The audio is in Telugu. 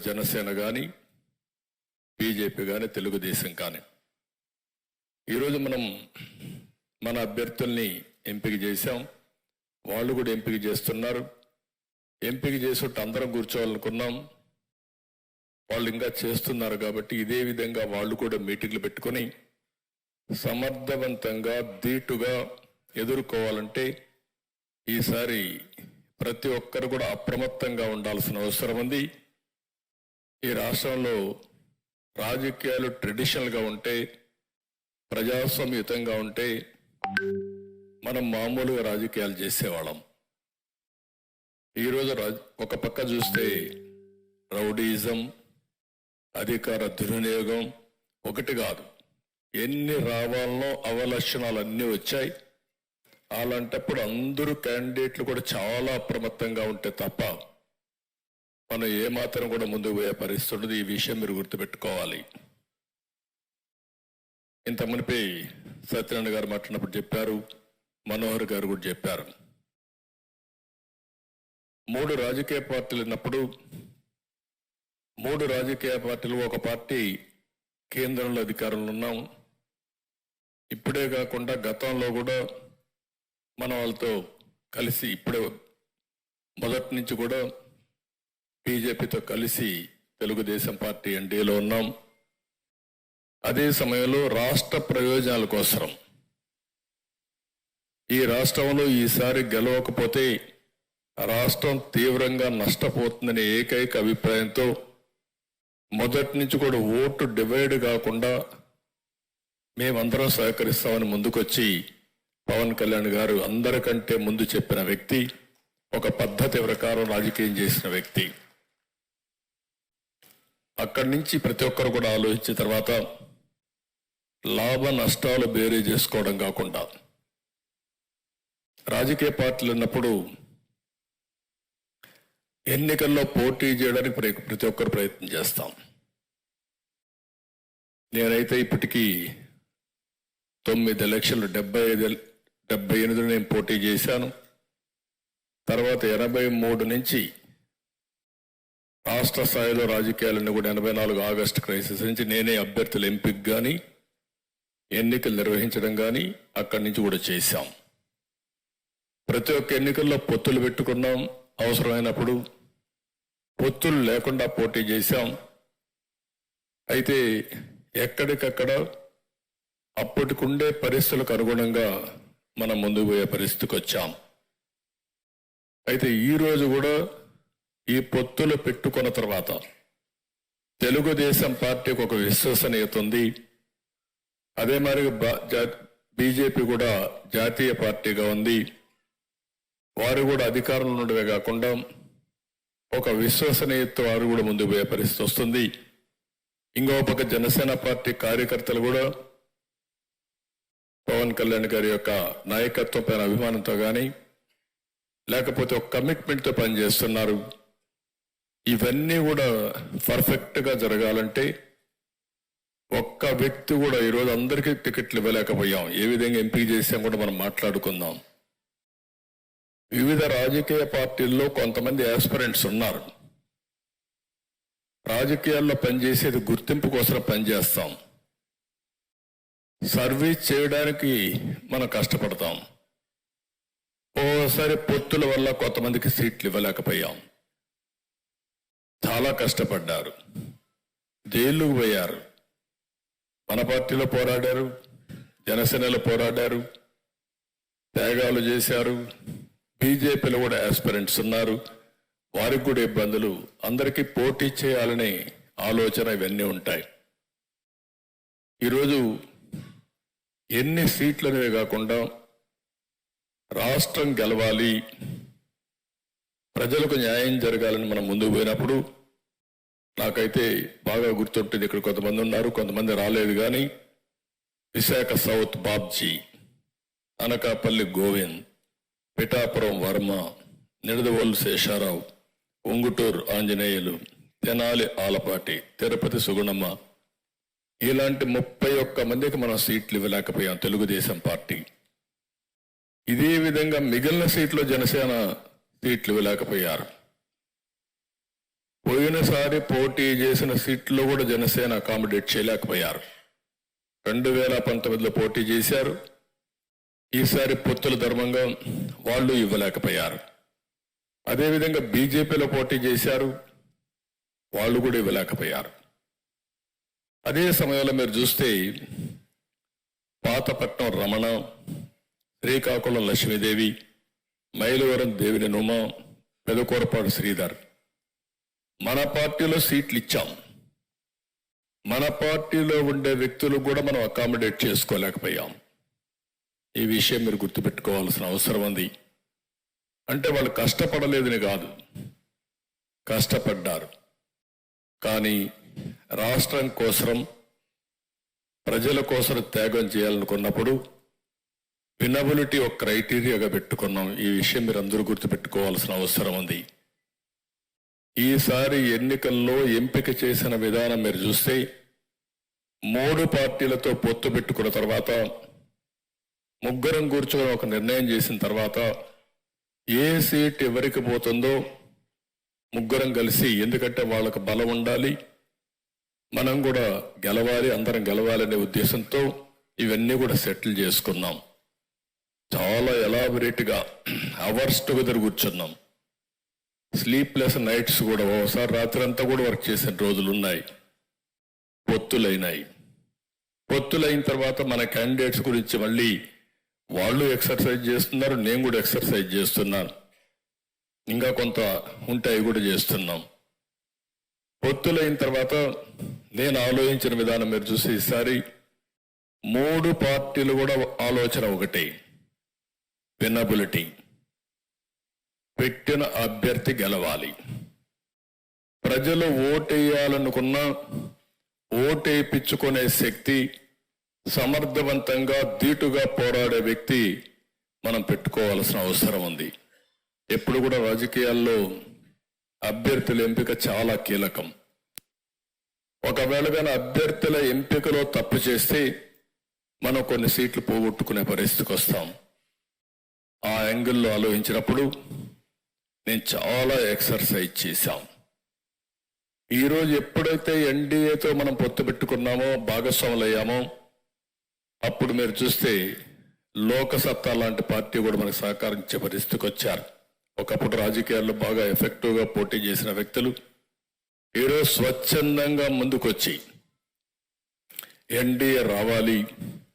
జనసేన కానీ బీజేపీ కానీ తెలుగుదేశం కానీ ఈరోజు మనం మన అభ్యర్థుల్ని ఎంపిక చేశాం. వాళ్ళు కూడా ఎంపిక చేస్తున్నారు. ఎంపిక చేసేట్టు అందరం కూర్చోవాలనుకున్నాం. వాళ్ళు ఇంకా చేస్తున్నారు కాబట్టి ఇదే విధంగా వాళ్ళు కూడా మీటింగ్లు పెట్టుకొని సమర్థవంతంగా ధీటుగా ఎదుర్కోవాలంటే ఈసారి ప్రతి ఒక్కరు కూడా అప్రమత్తంగా ఉండాల్సిన అవసరం ఉంది. ఈ రాష్ట్రంలో రాజకీయాలు ట్రెడిషనల్గా ఉంటే, ప్రజాస్వామ్యయుతంగా ఉంటే మనం మామూలుగా రాజకీయాలు చేసేవాళ్ళం. ఈరోజు ఒక పక్క చూస్తే రౌడీయిజం, అధికార దుర్వినియోగం ఒకటి కాదు, ఎన్ని రావాలనో అవలక్షణాలు అన్నీ వచ్చాయి. అలాంటప్పుడు అందరూ క్యాండిడేట్లు కూడా చాలా అప్రమత్తంగా ఉంటే తప్ప మనం ఏమాత్రం కూడా ముందుకు పోయే పరిస్థితి ఉండదు. ఈ విషయం మీరు గుర్తుపెట్టుకోవాలి. ఇంత మునిపై సత్యనారాయణ గారు మాట్లాడినప్పుడు చెప్పారు, మనోహర్ గారు కూడా చెప్పారు. 3 రాజకీయ పార్టీలు ఉన్నప్పుడు 3 రాజకీయ పార్టీలు, ఒక పార్టీ కేంద్రంలో అధికారంలో ఉన్నాం. ఇప్పుడే కాకుండా గతంలో కూడా మన వాళ్ళతో కలిసి ఇప్పుడే మొదటి నుంచి కూడా బీజేపీతో కలిసి తెలుగుదేశం పార్టీ ఎన్డీఏలో ఉన్నాం. అదే సమయంలో రాష్ట్ర ప్రయోజనాల కోసం ఈ రాష్ట్రంలో ఈసారి గెలవకపోతే రాష్ట్రం తీవ్రంగా నష్టపోతుందనే ఏకైక అభిప్రాయంతో మొదటి నుంచి కూడా ఓటు డివైడ్ కాకుండా మేమందరం సహకరిస్తామని ముందుకొచ్చి పవన్ కళ్యాణ్ గారు అందరికంటే ముందు చెప్పిన వ్యక్తి, ఒక పద్ధతి ప్రకారం రాజకీయం చేసిన వ్యక్తి. అక్కడి నుంచి ప్రతి ఒక్కరు కూడా ఆలోచించిన తర్వాత లాభ నష్టాలు బేరీ చేసుకోవడం కాకుండా రాజకీయ పార్టీలు ఉన్నప్పుడు ఎన్నికల్లో పోటీ చేయడానికి ప్రతి ఒక్కరు ప్రయత్నం చేస్తాం. నేనైతే ఇప్పటికీ 9 ఎలక్షన్లు 78 నేను పోటీ చేశాను. తర్వాత 83 నుంచి రాష్ట్ర స్థాయిలో రాజకీయాలన్నీ కూడా 84 ఆగస్టు క్రైసిస్ నుంచి నేనే అభ్యర్థుల ఎంపిక కానీ ఎన్నికలు నిర్వహించడం కానీ అక్కడి నుంచి కూడా చేశాం. ప్రతి ఒక్క ఎన్నికల్లో పొత్తులు పెట్టుకున్నాం. అవసరమైనప్పుడు పొత్తులు లేకుండా పోటీ చేశాం. అయితే ఎక్కడికక్కడ అప్పటికుండే పరిస్థితులకు అనుగుణంగా మనం ముందుకు పోయే పరిస్థితికి వచ్చాం. అయితే ఈరోజు కూడా ఈ పొత్తులు పెట్టుకున్న తర్వాత తెలుగుదేశం పార్టీకి ఒక విశ్వసనీయత ఉంది. అదే మరి బీజేపీ కూడా జాతీయ పార్టీగా ఉంది. వారు కూడా అధికారంలో ఉండడమే కాకుండా ఒక విశ్వసనీయత వారు కూడా ముందుకు పోయే పరిస్థితి వస్తుంది. ఇంకో పక్క జనసేన పార్టీ కార్యకర్తలు కూడా పవన్ కళ్యాణ్ గారి యొక్క నాయకత్వం పైన అభిమానంతో కానీ లేకపోతే ఒక కమిట్మెంట్తో పనిచేస్తున్నారు. ఇవన్నీ కూడా పర్ఫెక్ట్గా జరగాలంటే ఒక్క వ్యక్తి కూడా ఈరోజు అందరికీ టికెట్లు ఇవ్వలేకపోయాం. ఏ విధంగా ఎంపిక చేసాం కూడా మనం మాట్లాడుకుందాం. వివిధ రాజకీయ పార్టీల్లో కొంతమంది ఆస్పిరెంట్స్ ఉన్నారు. రాజకీయాల్లో పనిచేసేది గుర్తింపు కోసం పనిచేస్తాం. సర్వీస్ చేయడానికి మనం కష్టపడతాం. ఓసారి పొత్తుల వల్ల కొంతమందికి సీట్లు ఇవ్వలేకపోయాం. చాలా కష్టపడ్డారు, జైలుకు పోయారు. మన పార్టీలో పోరాడారు, జనసేనలో పోరాడారు, త్యాగాలు చేశారు. బీజేపీలో కూడా ఆస్పిరెంట్స్ ఉన్నారు, వారికి కూడా ఇబ్బందులు. అందరికీ పోటీ చేయాలనే ఆలోచన ఇవన్నీ ఉంటాయి. ఈరోజు ఎన్ని సీట్లు అనేవి కాకుండా రాష్ట్రం గెలవాలి, ప్రజలకు న్యాయం జరగాలని మనం ముందుకు పోయినప్పుడు నాకైతే బాగా గుర్తుంటుంది. ఇక్కడ కొంతమంది ఉన్నారు, కొంతమంది రాలేదు. కానీ విశాఖ సౌత్ బాబ్జీ, అనకాపల్లి గోవింద్, పిఠాపురం వర్మ, నిడదవోలు శేషారావు, ఉంగుటూరు ఆంజనేయులు, తెనాలి ఆలపాటి, తిరుపతి సుగుణమ్మ, ఇలాంటి 31 మందికి మనం సీట్లు ఇవ్వలేకపోయాం తెలుగుదేశం పార్టీ. ఇదే విధంగా మిగిలిన సీట్లు జనసేన సీట్లు ఇవ్వలేకపోయారు. పోయినసారి పోటీ చేసిన సీట్లో కూడా జనసేన అకామిడేట్ చేయలేకపోయారు. 2019లో పోటీ చేశారు. ఈసారి పొత్తుల ధర్మంగా వాళ్ళు ఇవ్వలేకపోయారు. అదేవిధంగా బీజేపీలో పోటీ చేశారు, వాళ్ళు కూడా ఇవ్వలేకపోయారు. అదే సమయంలో మీరు చూస్తే పాతపట్నం రమణ, శ్రీకాకుళం లక్ష్మీదేవి, మైలవరం దేవిని నుమ, పెదకూరపాడు శ్రీధర్ మన పార్టీలో సీట్లు ఇచ్చాం. మన పార్టీలో ఉండే వ్యక్తులు కూడా మనం అకామిడేట్ చేసుకోలేకపోయాం. ఈ విషయం మీరు గుర్తుపెట్టుకోవాల్సిన అవసరం ఉంది. అంటే వాళ్ళు కష్టపడలేదని కాదు, కష్టపడ్డారు. కానీ రాష్ట్రం కోసం, ప్రజల కోసం త్యాగం చేయాలనుకున్నప్పుడు వినబిలిటీ ఒక క్రైటీరియాగా పెట్టుకున్నాం. ఈ విషయం మీరు అందరూ గుర్తుపెట్టుకోవాల్సిన అవసరం ఉంది. ఈసారి ఎన్నికల్లో ఎంపిక చేసిన విధానం మీరు చూస్తే 3 పార్టీలతో పొత్తు పెట్టుకున్న తర్వాత, ముగ్గురం కూర్చొని ఒక నిర్ణయం చేసిన తర్వాత ఏ సీట్ ఎవరికి పోతుందో ముగ్గురం కలిసి, ఎందుకంటే వాళ్ళకు బలం ఉండాలి, మనం కూడా గెలవాలి, అందరం గెలవాలనే ఉద్దేశంతో ఇవన్నీ కూడా సెటిల్ చేసుకున్నాం. చాలా ఎలాబొరేట్గా అవర్స్ టుగెదర్ కూర్చున్నాం. స్లీప్లెస్ నైట్స్ కూడా, ఒకసారి రాత్రి అంతా కూడా వర్క్ చేసిన రోజులు ఉన్నాయి. పొత్తులైనాయి. పొత్తులైన తర్వాత మన క్యాండిడేట్స్ గురించి మళ్ళీ వాళ్ళు ఎక్సర్సైజ్ చేస్తున్నారు, నేను కూడా ఎక్సర్సైజ్ చేస్తున్నాను. ఇంకా కొంత ఉంటాయి కూడా చేస్తున్నాం. పొత్తులైన తర్వాత నేను ఆలోచించిన విధానం మీరు చూసి, ఈసారి 3 పార్టీలు కూడా ఆలోచన ఒకటే, వినబిలిటీ. పెట్టిన అభ్యర్థి గెలవాలి. ప్రజలు ఓటేయాలనుకున్నా ఓటేయించుకునే శక్తి, సమర్థవంతంగా ధీటుగా పోరాడే వ్యక్తి మనం పెట్టుకోవాల్సిన అవసరం ఉంది. ఎప్పుడు కూడా రాజకీయాల్లో అభ్యర్థుల ఎంపిక చాలా కీలకం. ఒకవేళ కానీ అభ్యర్థుల ఎంపికలో తప్పు చేస్తే మనం కొన్ని సీట్లు పోగొట్టుకునే పరిస్థితికి వస్తాం. ఆ యాంగిల్లో ఆలోచించినప్పుడు నేను చాలా ఎక్సర్సైజ్ చేశాం. ఈరోజు ఎప్పుడైతే ఎన్డీఏతో మనం పొత్తు పెట్టుకున్నామో, భాగస్వాములు అయ్యామో, అప్పుడు మీరు చూస్తే లోకసత్తా లాంటి పార్టీ కూడా మనకు సహకరించే పరిస్థితికి వచ్చారు. ఒకప్పుడు రాజకీయాల్లో బాగా ఎఫెక్టివ్గా పోటీ చేసిన వ్యక్తులు ఈరోజు స్వచ్ఛందంగా ముందుకొచ్చి ఎన్డీఏ రావాలి,